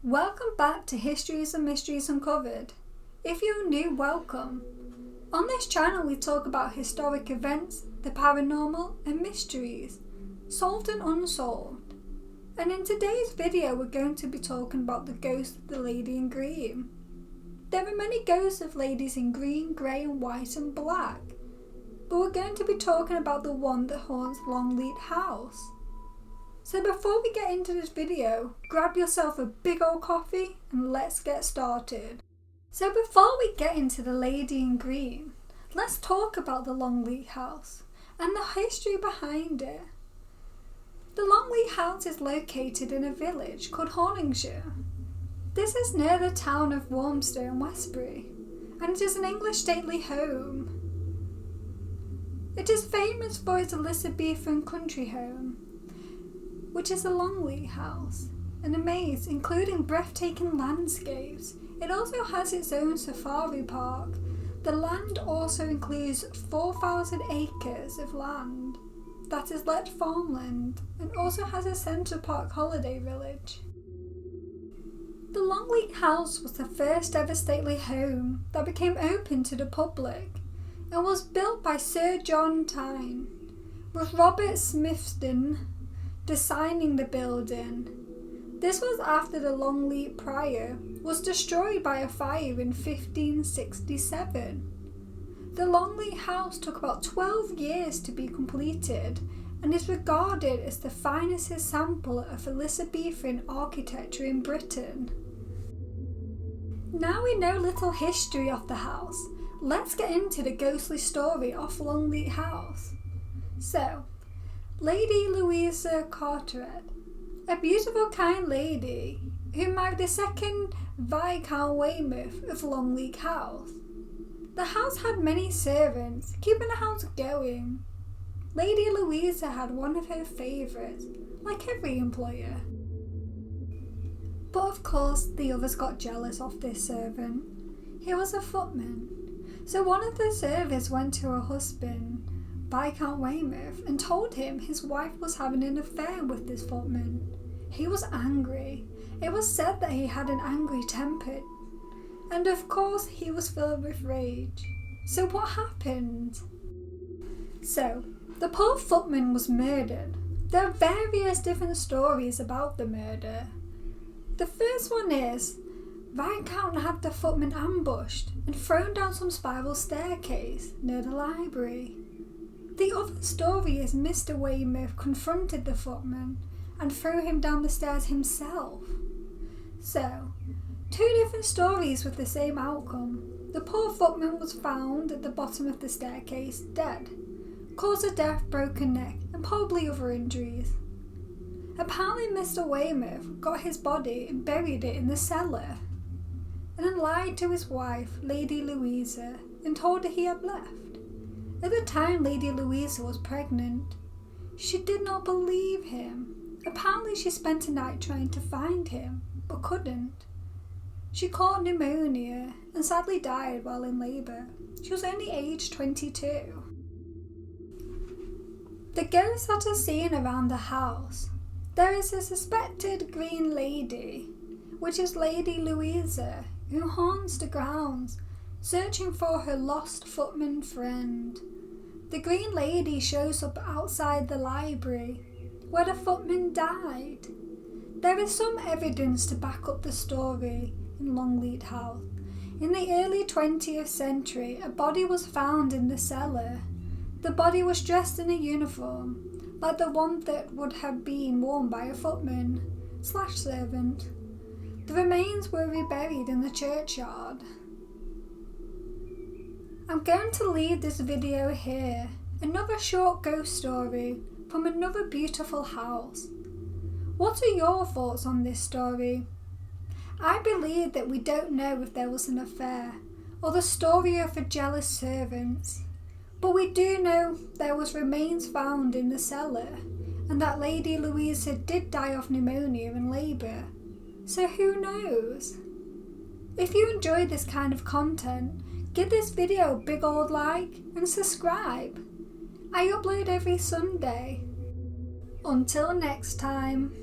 Welcome back to Histories and Mysteries Uncovered. If you're new, welcome. On this channel we talk about historic events, the paranormal and mysteries, solved and unsolved. And in today's video we're going to be talking about the ghost of the lady in green. There are many ghosts of ladies in green, grey and white and black, but we're going to be talking about the one that haunts Longleat house. So before we get into this video, grab yourself a big old coffee and let's get started. So before we get into the lady in green, let's talk about the Longleat house and the history behind it. The Longleat house is located in a village called Horningshire. This is near the town of Worcester in Westbury, and it is an English stately home. It is famous for its Elizabethan country home, which is the Longleat house, and a maze including breathtaking landscapes. It also has its own safari park. The land also includes 4,000 acres of land that is let farmland, and also has a Centre Park holiday village. The Longleat house was the first ever stately home that became open to the public and was built by Sir John Tyne, with Robert Smithson designing the building. This was after the Longleat Prior was destroyed by a fire in 1567. The Longleat house took about 12 years to be completed and is regarded as the finest example of Elizabethan architecture in Britain. Now we know little history of the house, let's get into the ghostly story of Longleat house. So, Lady Louisa Carteret, a beautiful kind lady who married the second Viscount Weymouth of Longleat House. The house had many servants, keeping the house going. Lady Louisa had one of her favourites, like every employer. But of course the others got jealous of this servant. He was a footman, so one of the servants went to her husband, Viscount Weymouth, and told him his wife was having an affair with this footman. He was angry. It was said that he had an angry temper, and of course he was filled with rage. So what happened? So, the poor footman was murdered. There are various different stories about the murder. The first one is, Viscount had the footman ambushed and thrown down some spiral staircase near the library. The other story is Mr. Weymouth confronted the footman and threw him down the stairs himself. So, two different stories with the same outcome. The poor footman was found at the bottom of the staircase, dead. Cause of death, broken neck, and probably other injuries. Apparently Mr. Weymouth got his body and buried it in the cellar, and then lied to his wife, Lady Louisa, and told her he had left. At the time Lady Louisa was pregnant. She did not believe him. Apparently she spent a night trying to find him, but couldn't. She caught pneumonia and sadly died while in labour. She was only aged 22. The ghosts that are seen around the house. There is a suspected green lady, which is Lady Louisa, who haunts the grounds, searching for her lost footman friend. The green lady shows up outside the library, where the footman died. There is some evidence to back up the story in Longleat House. In the early 20th century, a body was found in the cellar. The body was dressed in a uniform, like the one that would have been worn by a footman/servant. The remains were reburied in the churchyard. I'm going to leave this video here. Another short ghost story from another beautiful house. What are your thoughts on this story? I believe that we don't know if there was an affair or the story of the jealous servants, but we do know there was remains found in the cellar and that Lady Louisa did die of pneumonia in labour. So who knows? If you enjoy this kind of content, give this video a big old like and subscribe. I upload every Sunday. Until next time.